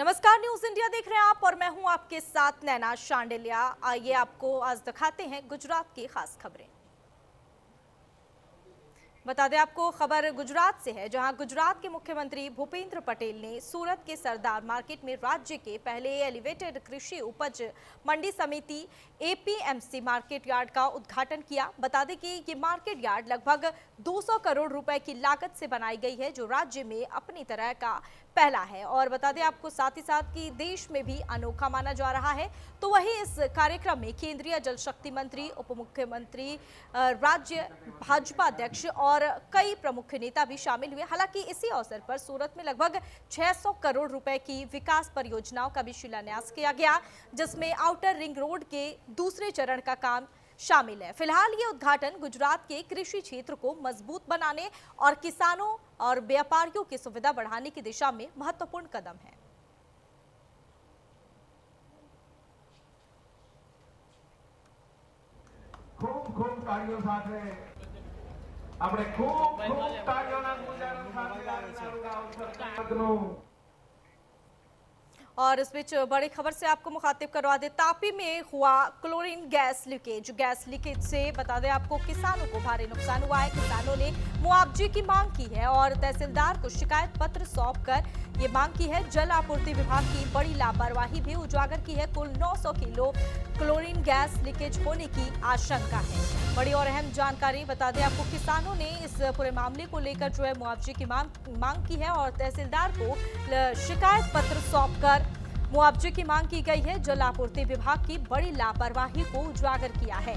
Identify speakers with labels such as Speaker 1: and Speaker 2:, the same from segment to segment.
Speaker 1: नमस्कार, news India देख रहे हैं आप और मैं हूं आपके साथ नैना शांडिल्या। आइए आपको आज दिखाते हैं गुजरात की खास खबरें। बता दें आपको खबर गुजरात से है, जहां गुजरात के मुख्यमंत्री भूपेंद्र पटेल ने सूरत के सरदार मार्केट में राज्य के पहले एलिवेटेड कृषि उपज मंडी समिति एपीएमसी मार्केट यार्ड का उद्घाटन किया। बता दें कि ये मार्केट यार्ड लगभग 200 करोड़ रुपए की लागत से बनाई गई है, जो राज्य में अपनी तरह का पहला है। और बता दें आपको साथ ही साथ कि देश में भी अनोखा माना जा रहा है। तो वही इस कार्यक्रम में केंद्रीय जल शक्ति मंत्री, उप मुख्यमंत्री, राज्य भाजपा अध्यक्ष और कई प्रमुख नेता भी शामिल हुए। हालांकि इसी अवसर पर सूरत में लगभग 600 करोड़ रुपए की विकास परियोजनाओं का भी शिलान्यास किया गया, जिसमें आउटर रिंग रोड के दूसरे चरण का काम शामिल है। फिलहाल ये उद्घाटन गुजरात के कृषि क्षेत्र को मजबूत बनाने और किसानों और व्यापारियों की सुविधा बढ़ाने की दिशा में महत्वपूर्ण कदम है।
Speaker 2: खूब खूब तालियों સાથે આપણે खूब खूब તાળીઓના ગુંજારણ સાથે આજના અવસરનું।
Speaker 1: और इस बीच बड़ी खबर से आपको मुखातिब करवा दे, तापी में हुआ chlorine gas leakage. Gas leakage से बता दें आपको किसानों को भारी नुकसान हुआ है। किसानों ने मुआवजे की मांग की है और तहसीलदार को शिकायत पत्र सौंपकर ये मांग की है। जल आपूर्ति विभाग की बड़ी लापरवाही भी उजागर की है। कुल 900 किलो क्लोरीन गैस लीकेज होने की आशंका है। बड़ी और अहम जानकारी बता दें आपको, किसानों ने इस पूरे मामले को लेकर जो है मुआवजे की मांग की है और तहसीलदार को शिकायत पत्र सौंपकर मुआवजे की मांग की गई है। जल आपूर्ति विभाग की बड़ी लापरवाही को उजागर किया है।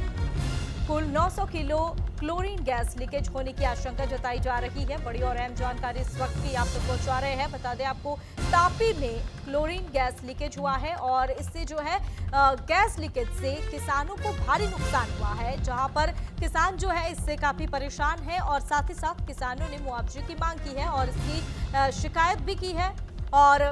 Speaker 1: कुल 900 किलो क्लोरीन गैस लीकेज होने की आशंका जताई जा रही है। बड़ी और अहम जानकारी इस वक्त की आप तक पहुंचा रहे हैं। बता दें आपको, तापी में क्लोरीन गैस लीकेज हुआ है और इससे जो है गैस लीकेज से किसानों को भारी नुकसान हुआ है, जहां पर किसान जो है इससे काफी परेशान है और साथ ही साथ किसानों ने मुआवजे की मांग की है और इसकी शिकायत भी की है और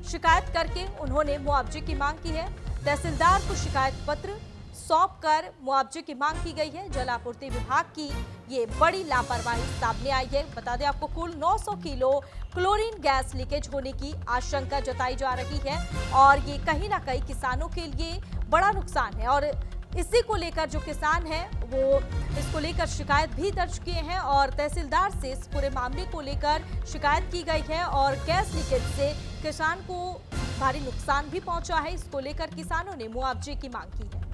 Speaker 1: शिकायत करके उन्होंने मुआवजे की मांग की है। तहसीलदार को शिकायत पत्र सौंपकर मुआवजे की मांग की गई है। जल आपूर्ति विभाग की ये बड़ी लापरवाही सामने आई है। बता दें आपको, कुल 900 किलो क्लोरीन गैस लीकेज होने की आशंका जताई जा रही है और ये कहीं ना कहीं किसानों के लिए बड़ा नुकसान है। और इसी को लेकर जो किसान है वो इसको लेकर शिकायत भी दर्ज किए हैं और तहसीलदार से इस पूरे मामले को लेकर शिकायत की गई है और गैस लीकेज से किसान को भारी नुकसान भी पहुंचा है। इसको लेकर किसानों ने मुआवजे की मांग की है।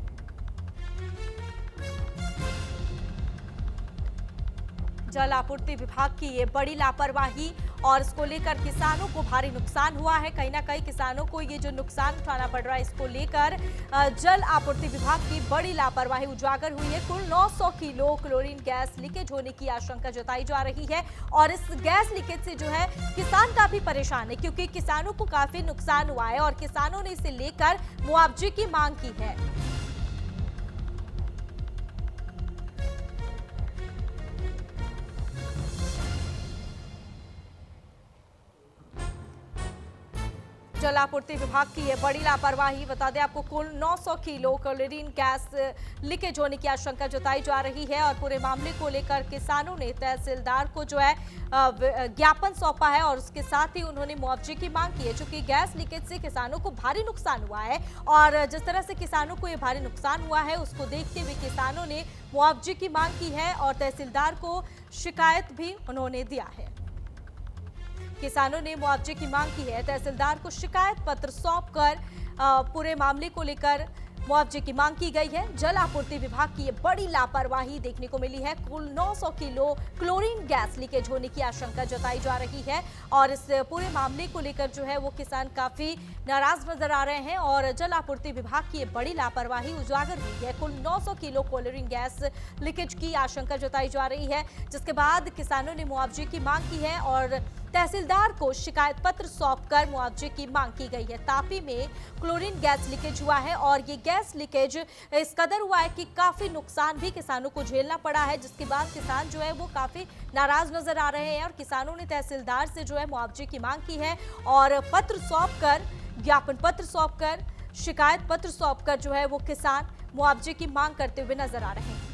Speaker 1: जल आपूर्ति विभाग की ये बड़ी लापरवाही और इसको लेकर किसानों को भारी नुकसान हुआ है। कहीं ना कहीं किसानों को ये जो नुकसान उठाना पड़ रहा है, इसको लेकर जल आपूर्ति विभाग की बड़ी लापरवाही उजागर हुई है। कुल 900 किलो क्लोरीन गैस लीकेज होने की आशंका जताई जा रही है और इस गैस लीकेज से जो है किसान काफी परेशान है, क्योंकि किसानों को काफी नुकसान हुआ है और किसानों ने इसे लेकर मुआवजे की मांग की है। जल आपूर्ति विभाग की ये बड़ी लापरवाही, बता दें आपको, कुल 900 किलो क्लोरीन गैस लीकेज होने की आशंका जताई जा रही है और पूरे मामले को लेकर किसानों ने तहसीलदार को जो है ज्ञापन सौंपा है और उसके साथ ही उन्होंने मुआवजे की मांग की है। चूंकि गैस लीकेज से किसानों को भारी नुकसान हुआ है और जिस तरह से किसानों को ये भारी नुकसान हुआ है उसको देखते हुए किसानों ने मुआवजे की मांग की है और तहसीलदार को शिकायत भी उन्होंने दिया है। किसानों ने मुआवजे की मांग की है। तहसीलदार को शिकायत पत्र सौंपकर पूरे मामले को लेकर मुआवजे की मांग की गई है। जल आपूर्ति विभाग की ये बड़ी लापरवाही देखने को मिली है। कुल 900 किलो क्लोरीन गैस लीकेज होने की आशंका जताई जा रही है और इस पूरे मामले को लेकर जो है वो किसान काफी नाराज नजर आ रहे हैं और जल आपूर्ति विभाग की ये बड़ी लापरवाही उजागर हुई है। कुल 900 किलो क्लोरीन गैस लीकेज की आशंका जताई जा रही है, जिसके बाद किसानों ने मुआवजे की मांग की है और तहसीलदार को शिकायत पत्र सौंपकर मुआवजे की मांग की गई है। तापी में क्लोरीन गैस लीकेज हुआ है और ये गैस लीकेज इस कदर हुआ है कि काफी नुकसान भी किसानों को झेलना पड़ा है, जिसके बाद किसान जो है वो काफी नाराज नजर आ रहे हैं और किसानों ने तहसीलदार से जो है मुआवजे की मांग की है और पत्र सौंपकर, ज्ञापन पत्र सौंपकर, शिकायत पत्र सौंपकर जो है वो किसान मुआवजे की मांग करते हुए नजर आ रहे हैं।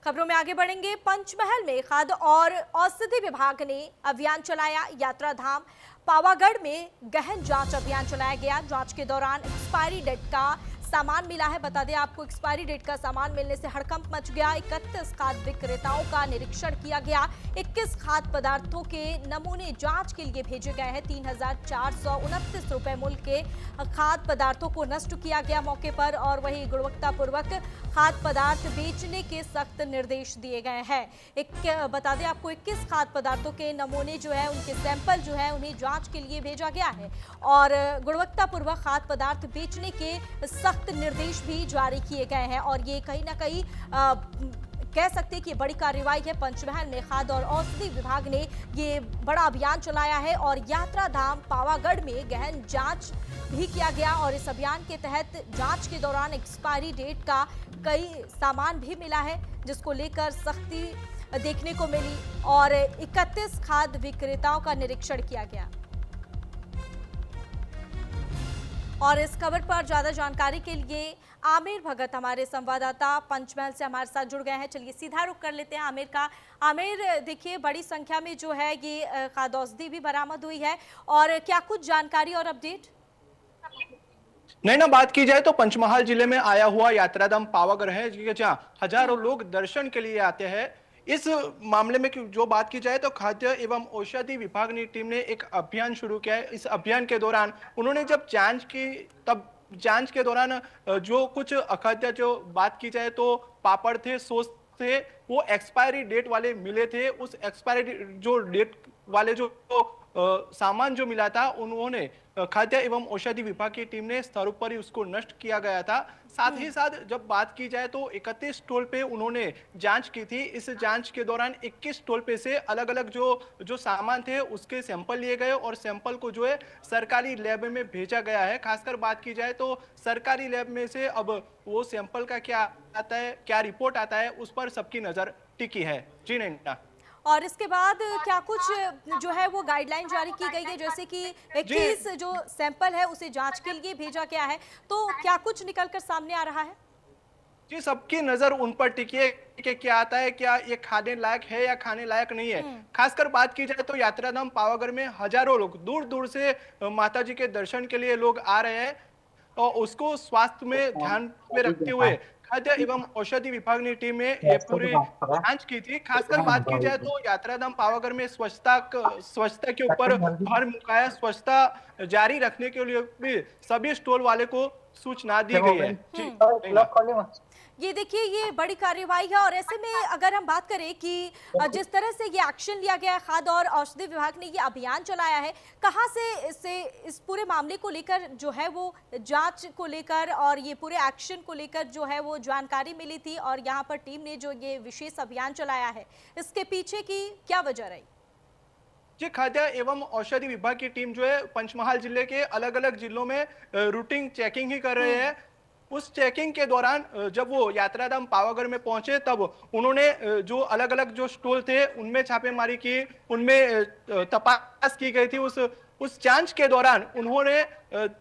Speaker 1: खबरों में आगे बढ़ेंगे। पंचमहल में खाद्य और औषधि विभाग ने अभियान चलाया। यात्रा धाम पावागढ़ में गहन जांच अभियान चलाया गया। जांच के दौरान एक्सपायरी डेट का सामान मिला है। बता दें आपको, एक्सपायरी डेट का सामान मिलने से हड़कंप मच गया। 31 खाद्य विक्रेताओं का निरीक्षण किया गया। 21 खाद्य पदार्थों के नमूने जांच के लिए भेजे गए हैं। 3,429 रुपए मूल्य के खाद्य पदार्थों को नष्ट किया गया मौके पर, और वही गुणवत्तापूर्वक खाद्य पदार्थ बेचने के सख्त निर्देश दिए गए हैं। बता दें आपको, 21 खाद्य पदार्थों के नमूने जो है, उनके सैंपल जो है, उन्हें जांच के लिए भेजा गया है और गुणवत्तापूर्वक खाद्य पदार्थ बेचने के सख्त निर्देश भी जारी किए गए हैं। और ये कहीं ना कहीं कह सकते हैं कि बड़ी कार्रवाई है। पंचमहल में खाद्य और औषधि विभाग ने ये बड़ा अभियान चलाया है और यात्रा धाम पावागढ़ में गहन जांच भी किया गया। और इस अभियान के तहत जांच के दौरान एक्सपायरी डेट का कई सामान भी मिला है, जिसको लेकर सख्ती देखने को मिली और 31 खाद्य विक्रेताओं का निरीक्षण किया गया। और इस खबर पर ज्यादा जानकारी के लिए आमिर भगत हमारे संवाददाता पंचमहल से हमारे साथ जुड़ गए हैं। चलिए सीधा रुख कर लेते हैं आमिर का। आमिर, देखिए बड़ी संख्या में जो है ये खाद्य औषधि भी बरामद हुई है, और क्या कुछ जानकारी और अपडेट?
Speaker 3: नहीं ना, बात की जाए तो पंचमहाल जिले में आया हुआ यात्राधाम पावागढ़ है, जहाँ हजारों लोग दर्शन के लिए आते हैं। इस मामले में जो बात की जाए तो खाद्य एवं औषधि विभाग की टीम ने एक अभियान शुरू किया है। इस अभियान के दौरान उन्होंने जब जांच की, तब जांच के दौरान जो कुछ अखाद्य, जो बात की जाए तो पापड़ थे, सॉस थे, वो एक्सपायरी डेट वाले मिले थे। उस एक्सपायरी जो डेट वाले जो सामान जो मिला था, उन्होंने खाद्य एवं औषधि विभाग की टीम ने स्थल पर ही उसको नष्ट किया गया था। साथ ही साथ जब बात की जाए तो 31 स्टॉल पे उन्होंने जांच की थी। इस जांच के दौरान 21 स्टॉल पे से अलग अलग जो सामान थे उसके सैंपल लिए गए और सैंपल को जो है सरकारी लैब में भेजा गया है। खासकर बात की जाए तो सरकारी लैब में से अब वो सैंपल का क्या आता है, क्या रिपोर्ट आता है, उस पर सबकी नजर टिकी है। जी नैना।
Speaker 1: और इसके बाद क्या कुछ जो है वो गाइडलाइन जारी की गई है, जैसे कि 21 जो सैंपल है उसे जांच के लिए भेजा गया है, तो क्या कुछ निकलकर सामने आ रहा है?
Speaker 3: जी, सबकी नजर उन पर टिकी है कि क्या आता है, क्या ये खाने लायक है या खाने लायक नहीं है। खासकर बात की जाए तो यात्राधाम पावागढ़ में हजारों लोग दूर दूर से माता जी के दर्शन के लिए लोग आ रहे हैं और उसको स्वास्थ्य में ध्यान में रखते हुए खाद्य एवं औषधि विभाग की टीम ने ये पूरी जांच की थी। खासकर बात की जाए तो यात्राधाम पावागढ़ में स्वच्छता के ऊपर भार मुकाया, स्वच्छता जारी रखने के लिए भी सभी स्टॉल वाले को सूचना दी गई है।
Speaker 1: ये देखिए, ये बड़ी कार्रवाई है। और ऐसे में अगर हम बात करें कि जिस तरह से ये एक्शन लिया गया है, खाद्य और औषधि विभाग ने ये अभियान चलाया है, कहां से इस पूरे मामले को लेकर जो है वो जांच को लेकर और ये पूरे एक्शन को लेकर जो है वो जानकारी मिली थी, और यहाँ पर टीम ने जो ये विशेष अभियान चलाया है, इसके पीछे की क्या वजह रही?
Speaker 3: जी, खाद्य एवं औषधि विभाग की टीम जो है पंचमहाल जिले के अलग अलग जिलों में रूटीन चेकिंग ही कर रहे हैं। उस चेकिंग के दौरान जब वो यात्राधाम पावागढ़ में पहुंचे, तब उन्होंने जो अलग अलग जो स्टॉल थे उनमें छापेमारी की, उनमें तपास की गई थी। उस जांच के दौरान उन्होंने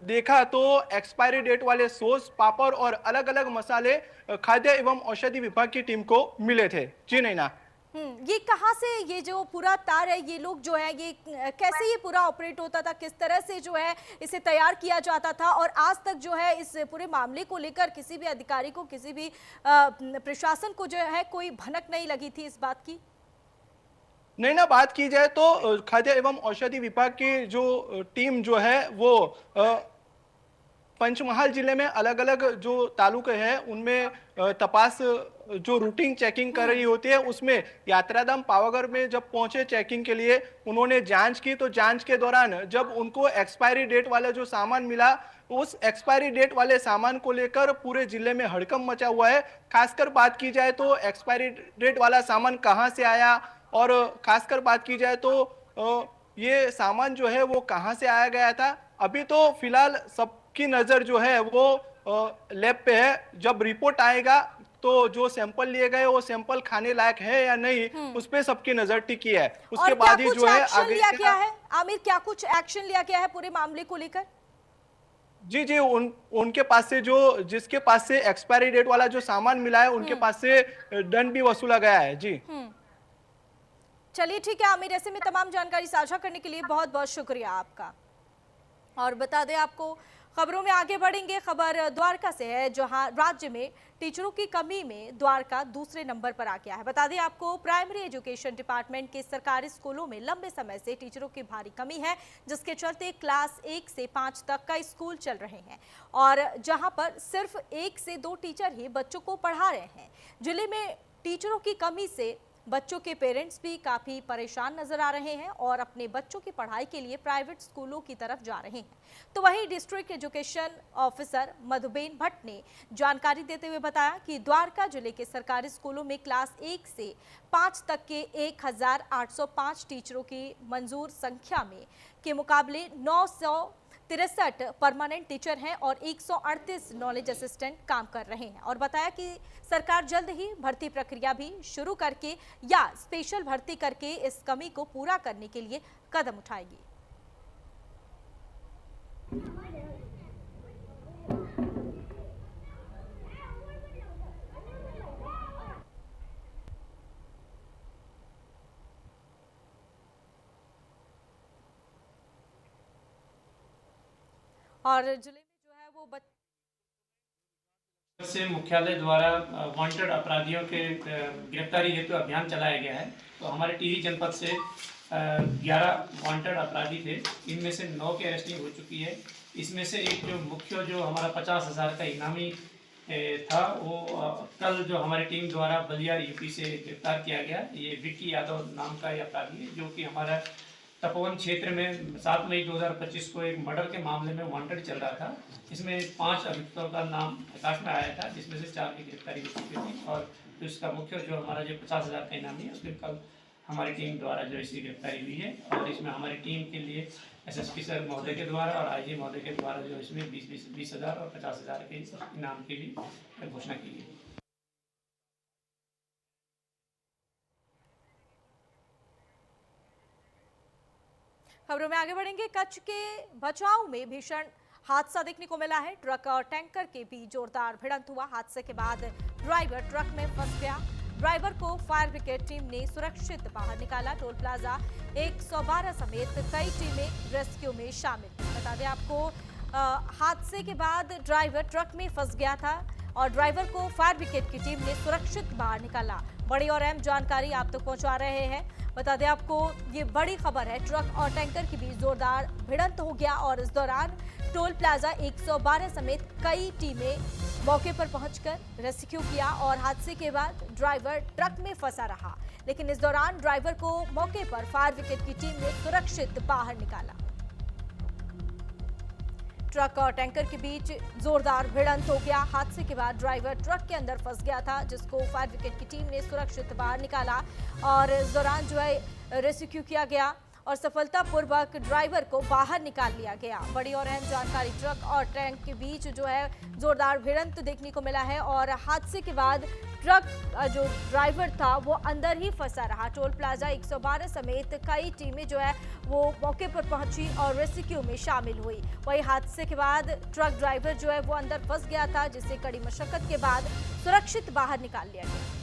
Speaker 3: देखा तो एक्सपायरी डेट वाले सॉस, पापड़ और अलग अलग मसाले खाद्य एवं औषधि विभाग की टीम को मिले थे। जी नैना।
Speaker 1: ये कहाँ से, ये जो पूरा तार है, ये लोग जो है, ये कैसे ये पूरा ऑपरेट होता था, किस तरह से जो है इसे तैयार किया जाता था, और आज तक जो है इस पूरे मामले को लेकर किसी भी अधिकारी को, किसी भी प्रशासन को जो है कोई भनक नहीं लगी थी इस बात की?
Speaker 3: नहीं ना, बात की जाए तो खाद्य एवं औषधि विभाग की जो टीम जो है वो पंचमहाल जिले में अलग अलग जो तालुके हैं उनमें तपास जो रूटीन चेकिंग कर रही होती है, उसमें यात्राधाम पावागढ़ में जब पहुंचे चेकिंग के लिए, उन्होंने जांच की। तो जांच के दौरान जब उनको एक्सपायरी डेट वाला जो सामान मिला, उस एक्सपायरी डेट वाले सामान को लेकर पूरे जिले में हड़कंप मचा हुआ है। खासकर बात की जाए तो एक्सपायरी डेट वाला सामान कहां से आया, और खासकर बात की जाए तो ये सामान जो है वो कहां से आया गया था। अभी तो फिलहाल सबकी नजर जो है वो लैब पे है। जब रिपोर्ट आएगा तो जो सैंपल लिए गए वो सैंपल खाने लायक है या नहीं, उस पे सबकी नजर टिकी है। उसके बाद ही जो है आगे
Speaker 1: लिया गया है। आमिर, क्या कुछ एक्शन लिया गया है पूरे मामले को लेकर?
Speaker 3: जी जी, उनके पास से जो जिसके पास से एक्सपायरी डेट वाला जो सामान मिला है उनके पास से दंड भी वसूला गया है। जी
Speaker 1: चलिए ठीक है आमिर, ऐसे में तमाम जानकारी साझा करने के लिए बहुत बहुत शुक्रिया आपका। और बता दें आपको, खबरों में आगे बढ़ेंगे। खबर द्वारका से है, जहां राज्य में टीचरों की कमी में द्वारका दूसरे नंबर पर आ गया है। बता दें आपको, प्राइमरी एजुकेशन डिपार्टमेंट के सरकारी स्कूलों में लंबे समय से टीचरों की भारी कमी है, जिसके चलते क्लास 1 से 5 तक का स्कूल चल रहे हैं और जहां पर सिर्फ 1 से 2 टीचर ही बच्चों को पढ़ा रहे हैं। जिले में टीचरों की कमी से बच्चों के पेरेंट्स भी काफी परेशान नजर आ रहे हैं और अपने बच्चों की पढ़ाई के लिए प्राइवेट स्कूलों की तरफ जा रहे हैं। तो वहीं district education officer Madhuben Bhatt ने जानकारी देते हुए बताया कि द्वारका जिले के सरकारी स्कूलों में क्लास 1 से 5 तक के 1805 टीचरों की मंजूर संख्या में के मुकाबले 963 परमानेंट टीचर हैं और 138 नॉलेज असिस्टेंट काम कर रहे हैं। और बताया कि सरकार जल्द ही भर्ती प्रक्रिया भी शुरू करके या स्पेशल भर्ती करके इस कमी को पूरा करने के लिए कदम उठाएगी। और जिले में जो है वो
Speaker 4: से मुख्यालय द्वारा वांटेड अपराधियों के गिरफ्तारी हेतु अभियान चलाया गया है। तो हमारे टिहरी जनपद से 11 वांटेड अपराधी थे, इनमें से 9 की अरेस्टिंग हो चुकी है। इसमें से एक जो मुख्य जो हमारा 50,000 का इनामी था, वो कल जो हमारी टीम द्वारा बलिया यूपी से गिरफ्तार किया गया। ये विक्की यादव नाम का ये अपराधी है, जो कि हमारा तपोवन क्षेत्र में 7 मई 2025 को एक मर्डर के मामले में वांटेड चल रहा था। इसमें 5 अभियुक्तों का नाम प्रकाश में आया था, जिसमें से 4 की गिरफ्तारी हो चुकी थी। और जो इसका मुख्य जो हमारा जो 50,000 का इनामी है, उसमें कल हमारी टीम द्वारा जो इसकी गिरफ्तारी हुई है। और इसमें हमारी टीम के लिए एसएसपी सर महोदय के द्वारा और आईजी महोदय के द्वारा जो इसमें 20,000 और 50,000 के इनाम की भी घोषणा की गई।
Speaker 1: खबरों में आगे बढ़ेंगे। कच्छ के बचाव में भीषण हादसा देखने को मिला है। ट्रक और टैंकर के बीच जोरदार भिड़ंत हुआ। हादसे के बाद ड्राइवर ट्रक में फंस गया। ड्राइवर को फायर ब्रिगेड टीम ने सुरक्षित बाहर निकाला। टोल प्लाजा 112 समेत कई टीमें रेस्क्यू में शामिल। बता दें आपको, हादसे के बाद ड्राइवर ट्रक में फंस गया था और ड्राइवर को फायर ब्रिगेड की टीम ने सुरक्षित बाहर निकाला। बड़ी और अहम जानकारी आप तक पहुंचा रहे हैं। बता दें आपको, ये बड़ी खबर है। ट्रक और टैंकर के बीच जोरदार भिड़ंत हो गया और इस दौरान टोल प्लाजा 112 समेत कई टीमें मौके पर पहुंचकर रेस्क्यू किया और हादसे के बाद ड्राइवर ट्रक में फंसा रहा, लेकिन इस दौरान ड्राइवर को मौके पर फायर ब्रिगेड की टीम ने सुरक्षित बाहर निकाला। ट्रक और टैंकर के बीच जोरदार भिड़ंत हो गया। हादसे के बाद ड्राइवर ट्रक के अंदर फंस गया था, जिसको फायर ब्रिगेड की टीम ने सुरक्षित बाहर निकाला और इस दौरान जो है रेस्क्यू किया गया और सफलतापूर्वक ड्राइवर को बाहर निकाल लिया गया। बड़ी और अहम जानकारी, ट्रक और टैंक के बीच जो है जोरदार भिड़ंत देखने को मिला है और हादसे के बाद ट्रक जो ड्राइवर था वो अंदर ही फंसा रहा। टोल प्लाजा 112 समेत कई टीमें जो है वो मौके पर पहुंची और रेस्क्यू में शामिल हुई। वहीं हादसे के बाद ट्रक ड्राइवर जो है वो अंदर फंस गया था, जिसे कड़ी मशक्कत के बाद सुरक्षित बाहर निकाल लिया गया।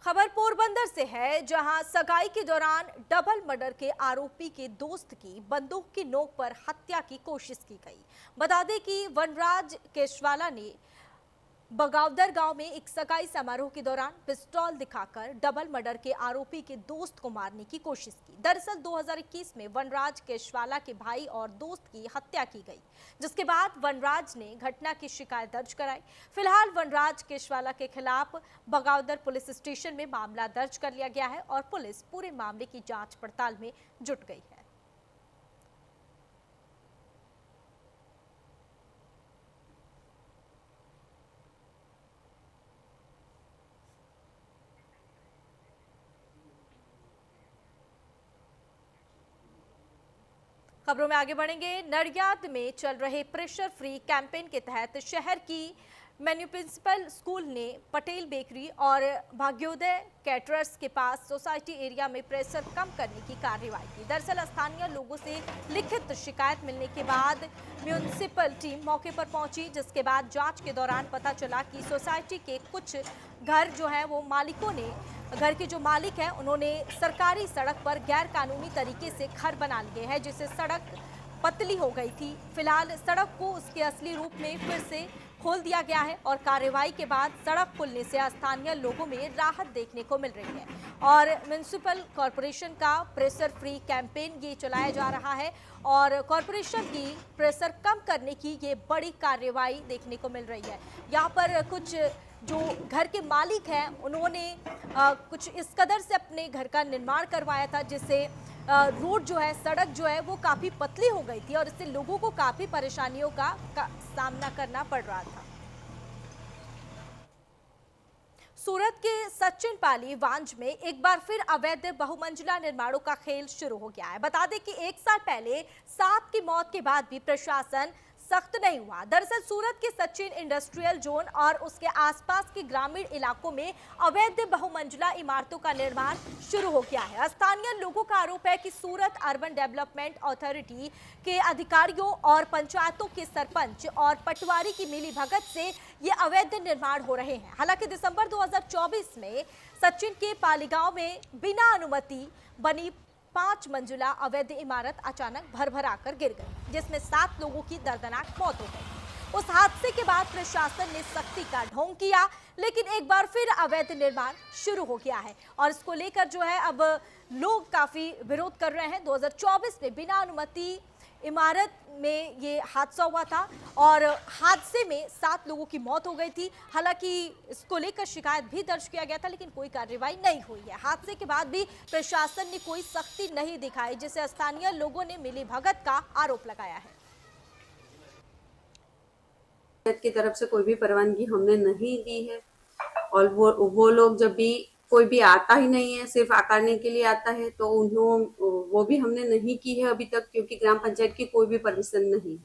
Speaker 1: खबर पोरबंदर से है, जहां सगाई के दौरान डबल मर्डर के आरोपी के दोस्त की बंदूक की नोक पर हत्या की कोशिश की गई। बता दें कि वनराज केशवाला ने बगावदर गांव में एक सगाई समारोह के दौरान पिस्तौल दिखाकर डबल मर्डर के आरोपी के दोस्त को मारने की कोशिश की। दरअसल 2021 में वनराज केशवाला के भाई और दोस्त की हत्या की गई, जिसके बाद वनराज ने घटना की शिकायत दर्ज कराई। फिलहाल वनराज केशवाला के खिलाफ बगावदर पुलिस स्टेशन में मामला दर्ज कर लिया गया है और पुलिस पूरे मामले की जांच पड़ताल में जुट गई है। खबरों में आगे बढ़ेंगे। नडियाद में चल रहे प्रेशर फ्री कैंपेन के तहत शहर की म्युनिसिपल स्कूल ने पटेल बेकरी और भाग्योदय कैटरर्स के पास सोसाइटी एरिया में प्रेशर कम करने की कार्रवाई की। दरअसल स्थानीय लोगों से लिखित शिकायत मिलने के बाद म्युनिसिपल टीम मौके पर पहुंची, जिसके बाद जांच के दौरान पता चला कि सोसाइटी के कुछ घर जो है वो मालिकों ने, घर के जो मालिक हैं उन्होंने सरकारी सड़क पर गैर कानूनी तरीके से घर बना लिए हैं, जिससे सड़क पतली हो गई थी। फिलहाल सड़क को उसके असली रूप में फिर से खोल दिया गया है और कार्रवाई के बाद सड़क खुलने से स्थानीय लोगों में राहत देखने को मिल रही है। और म्युनिसिपल कॉरपोरेशन का प्रेशर फ्री कैंपेन ये चलाया जा रहा है और कॉरपोरेशन की प्रेशर कम करने की ये बड़ी कार्रवाई देखने को मिल रही है। यहाँ पर कुछ जो घर के मालिक हैं उन्होंने कुछ इस कदर से अपने घर का निर्माण करवाया था, जिससे रोड जो है, सड़क जो है वो काफ़ी पतली हो गई थी और इससे लोगों को काफ़ी परेशानियों का सामना करना पड़ रहा था। सूरत के सचिन पाली वांझ में एक बार फिर अवैध बहुमंजिला निर्माणों का खेल शुरू हो गया है। बता दें कि 1 साल पहले 7 की मौत के बाद भी प्रशासन सख्त नहीं हुआ। दरअसल सूरत के सचिन इंडस्ट्रियल जोन और उसके आसपास के ग्रामीण इलाकों में अवैध बहुमंजिला इमारतों का निर्माण शुरू हो गया है। स्थानीय लोगों का आरोप है कि सूरत अर्बन डेवलपमेंट अथॉरिटी के अधिकारियों और पंचायतों के सरपंच और पटवारी की मिलीभगत से ये अवैध निर्माण हो रहे हैं। हालांकि दिसंबर 2024 में सचिन के पालीगांव में बिना अनुमति बनी 5 मंजिला अवैध इमारत अचानक भरभरा कर गिर गई, जिसमें 7 लोगों की दर्दनाक मौत हो गई। उस हादसे के बाद प्रशासन ने सख्ती का ढोंग किया, लेकिन एक बार फिर अवैध निर्माण शुरू हो गया है और इसको लेकर जो है अब लोग काफी विरोध कर रहे हैं। 2024 में बिना अनुमति इमारत में ये हादसा हुआ था और हादसे में 7 लोगों की मौत हो गई थी। हालांकि इसको लेकर शिकायत भी दर्ज किया गया था, लेकिन कोई कार्रवाई नहीं हुई है। हादसे के बाद भी प्रशासन ने कोई सख्ती नहीं दिखाई, जिसे स्थानीय लोगों ने मिलीभगत का आरोप लगाया है।
Speaker 5: की तरफ से कोई भी परवानगी हमने नहीं दी है और वो लोग जब भी कोई भी आता ही नहीं है, सिर्फ आकारने के लिए आता है, तो वो भी हमने नहीं की है अभी तक, क्योंकि ग्राम पंचायत की कोई भी परमिशन नहीं है।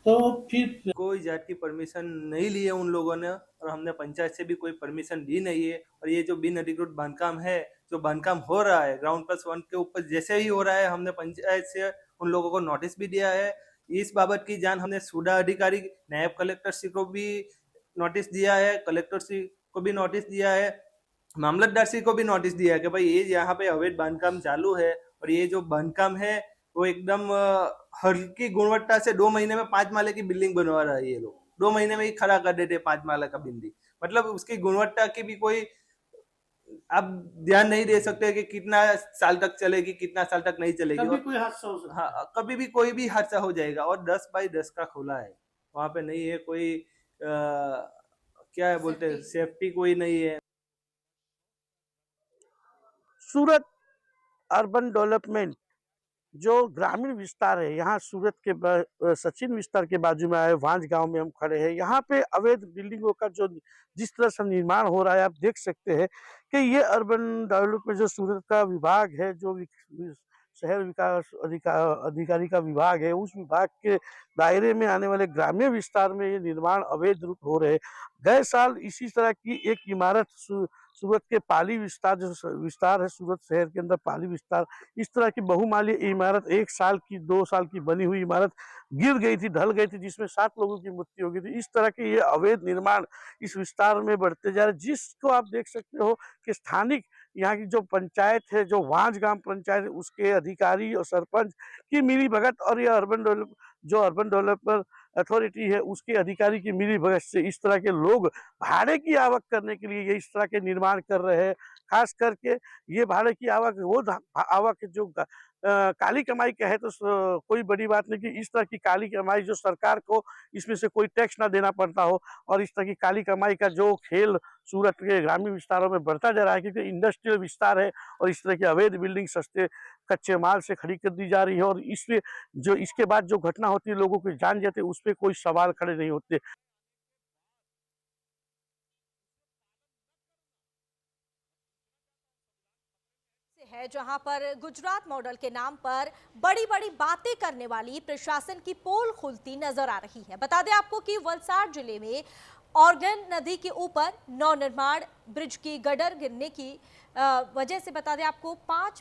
Speaker 6: तो फिर कोई जात की परमिशन नहीं ली है उन लोगों ने और हमने पंचायत से भी कोई परमिशन ली नहीं है। और ये जो बिन अधिकृत बांधकाम है, जो बांधकाम हो रहा है ग्राउंड प्लस 1 के ऊपर जैसे ही हो रहा है, हमने पंचायत से उन लोगों को नोटिस भी दिया है। इस बाबत की जान हमने सूडा अधिकारी, नायब कलेक्टर श्री को भी नोटिस दिया है, कलेक्टर श्री को भी नोटिस दिया है, मामलतदार श्री को भी नोटिस दिया है कि भाई ये यहाँ पे अवैध बांधकाम चालू है और ये जो बांधकाम है वो एकदम हल्की गुणवत्ता से 2 महीने में 5 माले की बिल्डिंग बनवा रहा है। ये लोग 2 महीने में ही खड़ा कर देते 5 माले का बिल्डिंग, मतलब उसकी गुणवत्ता की भी कोई आप ध्यान नहीं दे सकते कि कितना साल तक चलेगी, कितना साल तक नहीं चलेगी।
Speaker 7: कभी कोई हादसा हो सकता है।
Speaker 6: हाँ, कभी भी कोई भी हादसा हो जाएगा। और 10 बाई 10 का खुला है, वहां पे नहीं है कोई क्या है बोलते हैं, सेफ्टी कोई नहीं है।
Speaker 7: सूरत अर्बन डेवलपमेंट जो ग्रामीण विस्तार है, यहाँ सूरत के सचिन विस्तार के बाजू में आए वांझ गांव में हम खड़े हैं। यहाँ पे अवैध बिल्डिंगों का जो जिस तरह से निर्माण हो रहा है, आप देख सकते हैं कि ये अर्बन डेवलपमेंट जो सूरत का विभाग है, जो शहर विकास अधिकारी का विभाग है, उस विभाग के दायरे में आने वाले ग्रामीण विस्तार में ये निर्माण अवैध रूप हो रहे। गए साल इसी तरह की एक इमारत सूरत के पाली विस्तार, जो विस्तार है सूरत शहर के अंदर पाली विस्तार, इस तरह की बहुमाली इमारत 1 साल की 2 साल की बनी हुई इमारत गिर गई थी, ढल गई थी, जिसमें 7 लोगों की मृत्यु हो गई थी। इस तरह के ये अवैध निर्माण इस विस्तार में बढ़ते जा रहे, जिसको आप देख सकते हो कि स्थानिक यहाँ की जो पंचायत है, जो वांझ ग्राम पंचायत है, उसके अधिकारी और सरपंच की मिलीभगत और ये अर्बन डेवलपर अथॉरिटी है उसके अधिकारी की मिलीभगत से इस तरह के लोग भाड़े की आवक करने के लिए ये इस तरह के निर्माण कर रहे हैं। खास करके ये भाड़े की आवक वो आवक जो काली कमाई का है, तो कोई बड़ी बात नहीं कि इस तरह की काली कमाई जो सरकार को इसमें से कोई टैक्स ना देना पड़ता हो, और इस तरह की काली कमाई का जो खेल सूरत के ग्रामीण विस्तारों में बढ़ता जा रहा है, क्योंकि इंडस्ट्रियल विस्तार है और इस तरह की अवैध बिल्डिंग सस्ते कच्चे माल से खड़ी कर दी जा रही है, और इससे जो इसके बाद जो घटना होती है, लोगों की जान जाती है, उस पर कोई सवाल खड़े नहीं होते।
Speaker 1: है जहां पर गुजरात मॉडल के नाम पर बड़ी बड़ी बातें करने वाली प्रशासन की पोल खुलती नजर आ रही है। बता दें आपको कि वलसाड़ जिले में ऑर्गन नदी के ऊपर नवनिर्माण ब्रिज की गडर गिरने की वजह से बता दें आपको 5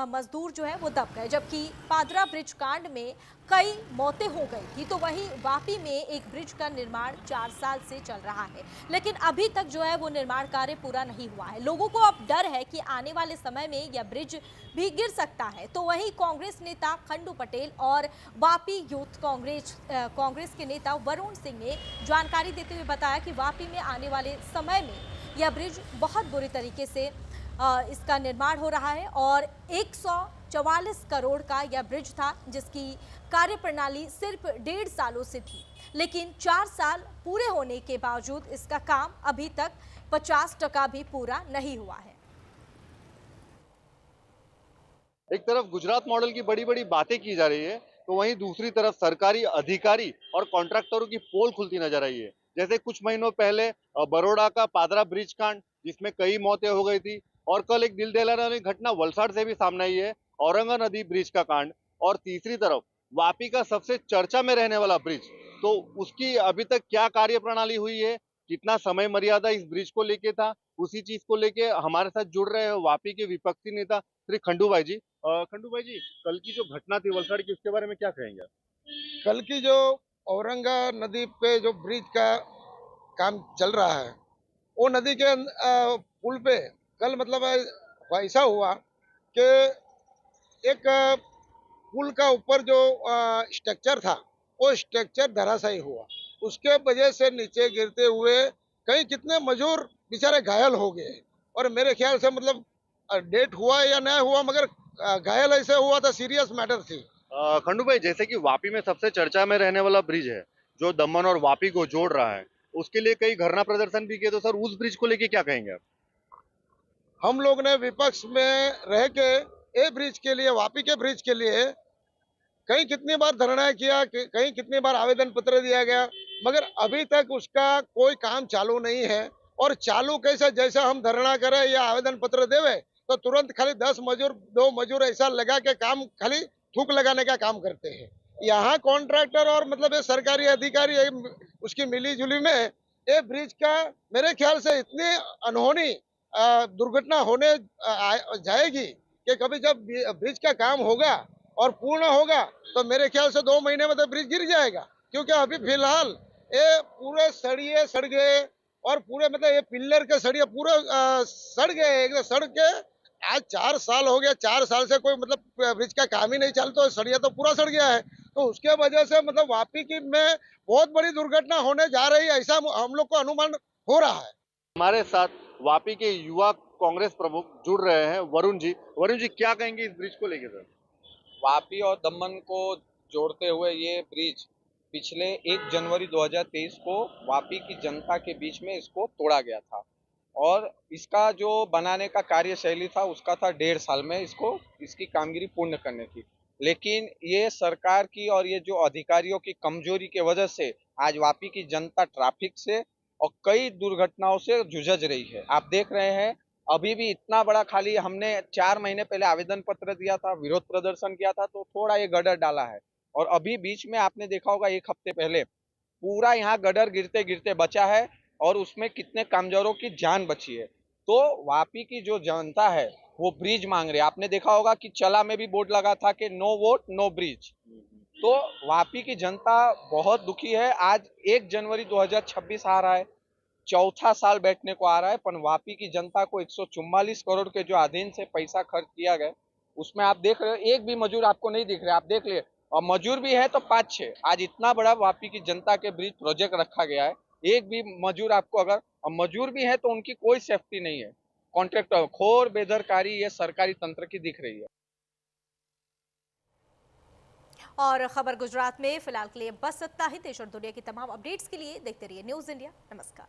Speaker 1: मजदूर जो है वो दब गए, जबकि पादरा ब्रिज कांड में कई मौतें हो गई थी। तो वहीं वापी में एक ब्रिज का निर्माण 4 साल से चल रहा है, लेकिन अभी तक जो है वो निर्माण कार्य पूरा नहीं हुआ है। लोगों को अब डर है कि आने वाले समय में यह ब्रिज भी गिर सकता है। तो वहीं कांग्रेस नेता खंडू पटेल और वापी यूथ कांग्रेस के नेता वरुण सिंह ने जानकारी देते हुए बताया कि वापी में आने वाले समय में यह ब्रिज बहुत बुरी तरीके से इसका निर्माण हो रहा है और 144 करोड़ का यह ब्रिज था, जिसकी कार्य प्रणाली सिर्फ 1.5 सालों से थी, लेकिन 4 साल पूरे होने के बावजूद इसका काम अभी तक 50% भी पूरा नहीं हुआ है।
Speaker 8: एक तरफ गुजरात मॉडल की बड़ी बड़ी बातें की जा रही है, तो वहीं दूसरी तरफ सरकारी अधिकारी और कॉन्ट्रैक्टरों की पोल खुलती नजर आई है। जैसे कुछ महीनों पहले बड़ौदा का पादरा ब्रिज कांड, जिसमें कई मौतें हो गई थी, और कल एक दिल दहलाने वाली घटना वलसाड़ से भी सामने आई है, औरंगा नदी ब्रिज का कांड, और तीसरी तरफ वापी का सबसे चर्चा में रहने वाला ब्रिज। तो उसकी अभी तक क्या कार्य प्रणाली हुई है, कितना समय मर्यादा इस ब्रिज को लेके था, उसी चीज को लेके हमारे साथ जुड़ रहे हैं वापी के विपक्षी नेता श्री खंडू भाई जी। खंडू भाई जी, कल की जो घटना थी वलसाड़ की, उसके बारे में क्या कहेंगे?
Speaker 9: कल की जो औरंगा नदी पे जो ब्रिज का काम चल रहा है, वो नदी के पुल पे कल मतलब ऐसा हुआ कि एक पुल का ऊपर जो स्ट्रक्चर था, वो स्ट्रक्चर धराशायी हुआ। उसके वजह से नीचे गिरते हुए कई कितने मजदूर बेचारे घायल हो गए, और मेरे ख्याल से मतलब डेथ हुआ या नहीं हुआ, मगर घायल ऐसे हुआ था, सीरियस मैटर थी।
Speaker 8: खंडू भाई, जैसे कि वापी में सबसे चर्चा में रहने वाला ब्रिज है जो दमन और वापी को जोड़ रहा है, उसके लिए कई धरना प्रदर्शन भी किए, तो सर उस ब्रिज को लेके क्या कहेंगे आप?
Speaker 9: हम लोग ने विपक्ष में रह के ए ब्रिज के लिए, वापी के ब्रिज के लिए कहीं कितनी बार धरना किया, कहीं कितनी बार आवेदन पत्र दिया गया, मगर अभी तक उसका कोई काम चालू नहीं है। और चालू कैसे, जैसा हम धरना करें या आवेदन पत्र देवे तो तुरंत खाली 10 मजदूर 2 मजदूर ऐसा लगा के काम, खाली थूक लगाने का काम करते हैं। यहाँ कॉन्ट्रैक्टर और मतलब ये सरकारी अधिकारी उसकी मिली जुली में ये ब्रिज का मेरे ख्याल से इतनी अनहोनी दुर्घटना होने जाएगी कि कभी जब ब्रिज का काम होगा और पूर्ण होगा तो मेरे ख्याल से 2 महीने में तो ब्रिज गिर जाएगा। क्योंकि अभी फिलहाल ये पूरे सड़िए सड़ गए, और पूरे मतलब ये पिल्लर के सड़िए पूरे सड़ गए, एकदम सड़ के आज 4 साल हो गया। 4 साल से कोई मतलब ब्रिज का काम ही नहीं चलता, तो सड़िया तो पूरा सड़ गया है। तो उसके वजह से मतलब वापी की में बहुत बड़ी दुर्घटना होने जा रही है, ऐसा हम लोग को अनुमान हो रहा है।
Speaker 8: हमारे साथ वापी के युवा कांग्रेस प्रमुख जुड़ रहे हैं, वरुण जी। वरुण जी, क्या कहेंगे इस ब्रिज को लेकर? सर,
Speaker 10: वापी और दमन को जोड़ते हुए ये ब्रिज पिछले 1 जनवरी 2023 को वापी की जनता के बीच में इसको तोड़ा गया था, और इसका जो बनाने का कार्यशैली था उसका था 1.5 साल में इसकी कामगिरी पूर्ण करने की। लेकिन ये सरकार की और ये जो अधिकारियों की कमजोरी के वजह से आज वापी की जनता ट्रैफिक से और कई दुर्घटनाओं से जूझ रही है। आप देख रहे हैं, अभी भी इतना बड़ा, खाली हमने 4 महीने पहले आवेदन पत्र दिया था, विरोध प्रदर्शन किया था, तो थोड़ा ये गडर डाला है, और अभी बीच में आपने देखा होगा 1 हफ्ते पहले पूरा यहाँ गडर गिरते गिरते बचा है, और उसमें कितने कामगारों की जान बची है। तो वापी की जो जनता है वो ब्रिज मांग रहे हैं। आपने देखा होगा कि चला में भी बोर्ड लगा था कि नो वोट नो ब्रिज। तो वापी की जनता बहुत दुखी है। आज 1 जनवरी 2026 आ रहा है, 4था साल बैठने को आ रहा है, पर वापी की जनता को 144 करोड़ के जो अधीन से पैसा खर्च किया गया, उसमें आप देख रहे हो एक भी मजदूर आपको नहीं दिख रहे। आप देख लिए, और मजदूर भी है तो 5-6। आज इतना बड़ा वापी की जनता के ब्रिज प्रोजेक्ट रखा गया है, एक भी मजदूर आपको, अगर मजदूर भी है तो उनकी कोई सेफ्टी नहीं है। कॉन्ट्रैक्टर खोर बेदरकारी ये सरकारी तंत्र की दिख रही है।
Speaker 1: और खबर गुजरात में फिलहाल के लिए बस इतना ही। देश और दुनिया की तमाम अपडेट्स के लिए देखते रहिए न्यूज़ इंडिया। नमस्कार।